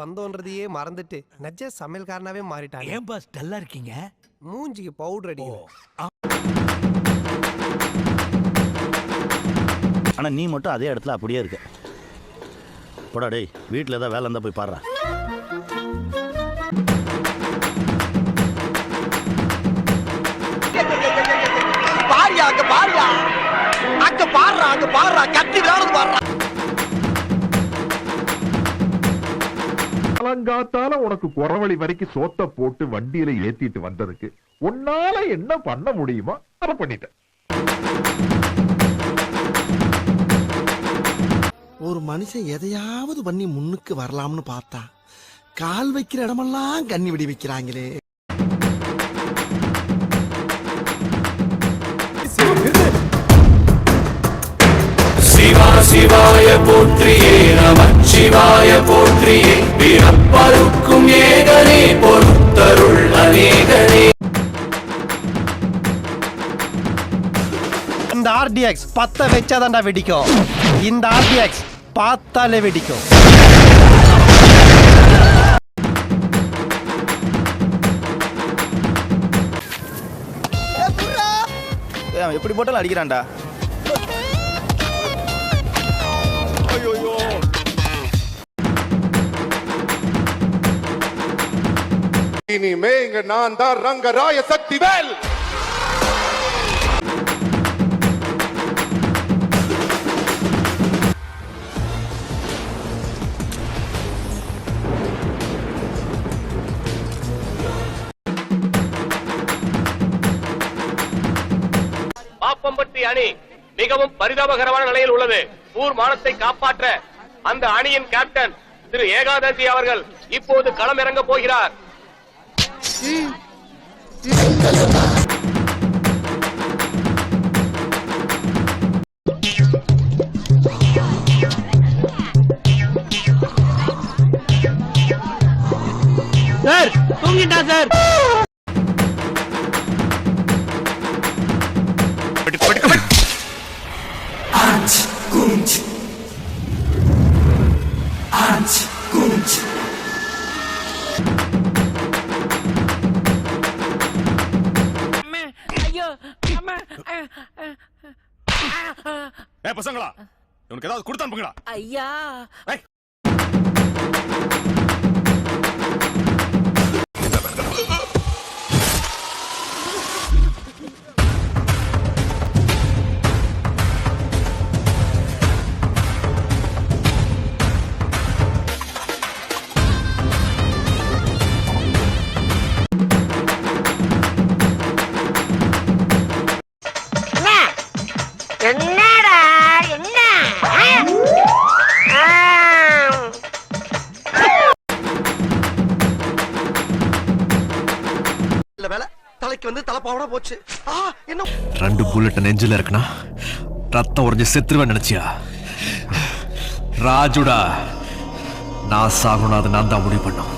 வந்தோன்றதையே மறந்துட்டு நெஜ சமையல்காரனாவே மாறிட்டாங்க. ஏன் பாஸ் டல்லா இருக்கீங்க? மூஞ்சிக்கு பவுடர் அடிக்கல. ஆனா நீ மட்டும் அதே இடத்துல அப்படியே இருக்க. போடா டேய், வீட்டில் ஏதாவது வேலை இருந்தா போய் பாடுறா. பாரியா அங்க பாரியா, அங்க பாடுறா, அங்க பாடுறா, கத்தி விளையாடுது பாடுறா. காலங்காத்தால உனக்கு குறவழி வரைக்கும் சோத்த போட்டு வண்டியில ஏத்திட்டு வந்ததுக்கு உன்னால என்ன பண்ண முடியுமோ அதை பண்ணிட்ட. ஒரு மனுஷன் எதையாவது பண்ணி முன்னுக்கு வரலாம்னு பார்த்தா கால் வைக்கிற இடமெல்லாம் கண்ணி விடி வைக்கிறாங்களே. சிவா சிவாய போற்றியே நமச்சிவாய போற்றியே பிறப்பருக்கும் ஏகனே பொறுத்தருள் அநேகனே. இந்த ஆர்டிஎக்ஸ் பத்த வச்சாதான்டா வெடிக்கும். இந்த ஆர்டிஎக்ஸ் பார்த்தாலே வெடிக்கும். எப்படி போட்டாலும் அடிக்கிறான்டா. இனிமே இங்க நான் தான் ரங்கராய சக்திவேல். பாப்பம்பட்டி அணி மிகவும் பரிதாபகரமான நிலையில் உள்ளது. ஊர் மானத்தை காப்பாற்ற அந்த அணியின் கேப்டன் திரு ஏகாதசி அவர்கள் இப்போது களம் இறங்க போகிறார். சார் தூங்கிட்டா சார். பசங்களா உனக்கு ஏதாவது கொடுத்து அனுப்புங்களா. ஐயா என்னடா என்ன வேலை தலைக்கு வந்து தலைப்பாவோட போச்சு. என்ன 2 புல்லட் நெஞ்சில இருக்குனா ரத்தம் உறைஞ்சு செத்துருவேன் நினைச்சியா? ராஜுடா, நான் சாகணும் அதை நான் தான் முடிவு பண்ணும்.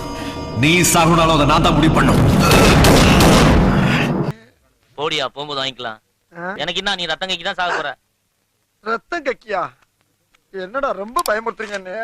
நீ சாகணும்னாலும் அதை நான் தான் முடிவு பண்ணும். போடியா, போகும்போது வாங்கிக்கலாம். எனக்கு என்ன, நீ ரத்தம் கைக்கு தான் சாக போற. ரத்தம் கக்கியா? என்னடா ரொம்ப பயமுறுத்துறீங்க.